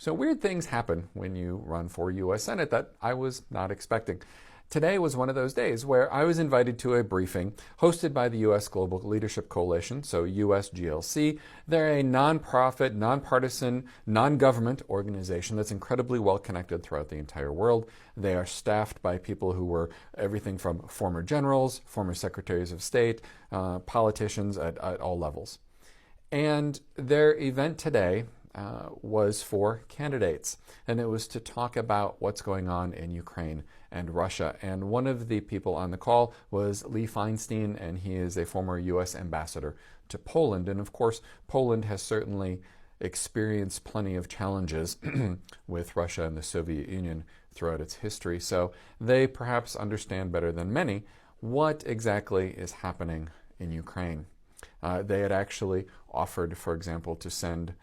So weird things happen when you run for U.S. Senate that I was not expecting. Today was one of those days where I was invited to a briefing hosted by the U.S. Global Leadership Coalition, so USGLC. They're a nonprofit, nonpartisan, non-government organization that's incredibly well connected throughout the entire world. They are staffed by people who were everything from former generals, former secretaries of state, politicians at all levels. And their event today was for candidates, and it was to talk about what's going on in Ukraine and Russia. And one of the people on the call was Lee Feinstein, and he is a former U.S. ambassador to Poland. And of course, Poland has certainly experienced plenty of challenges with Russia and the Soviet Union throughout its history. So they perhaps understand better than many what exactly is happening in Ukraine. They had actually offered, for example, to send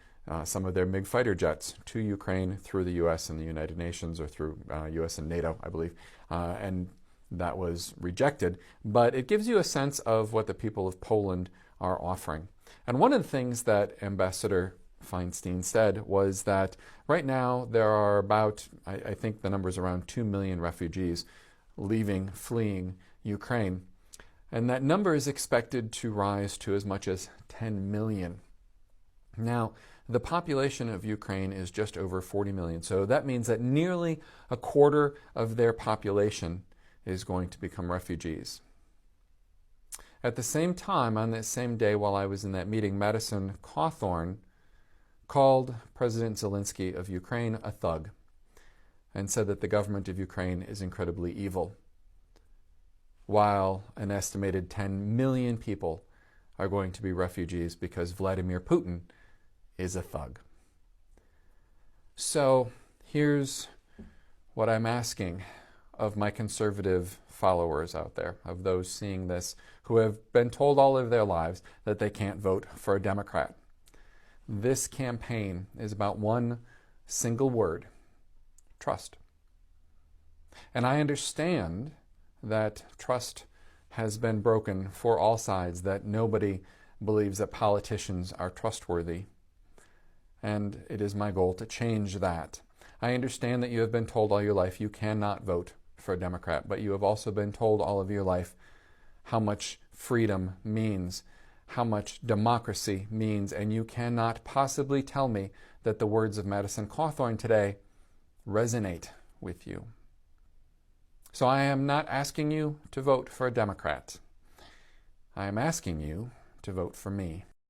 some of their MiG fighter jets to Ukraine through the U.S. and the United Nations, or through U.S. and NATO, I believe, and that was rejected. But it gives you a sense of what the people of Poland are offering. And one of the things that Ambassador Feinstein said was that right now there are about, I think the number is around 2 million refugees fleeing Ukraine. And that number is expected to rise to as much as 10 million. Now, the population of Ukraine is just over 40 million, so that means that nearly a quarter of their population is going to become refugees. At the same time, on that same day while I was in that meeting, Madison Cawthorn called President Zelensky of Ukraine a thug and said that the government of Ukraine is incredibly evil, while an estimated 10 million people are going to be refugees because Vladimir Putin is a thug. So here's what I'm asking of my conservative followers out there, of those seeing this, who have been told all of their lives that they can't vote for a Democrat. This campaign is about one single word: trust. And I understand that trust has been broken for all sides, that nobody believes that politicians are trustworthy. And it is my goal to change that. I understand that you have been told all your life you cannot vote for a Democrat, but you have also been told all of your life how much freedom means, how much democracy means, and you cannot possibly tell me that the words of Madison Cawthorn today resonate with you. So I am not asking you to vote for a Democrat. I am asking you to vote for me.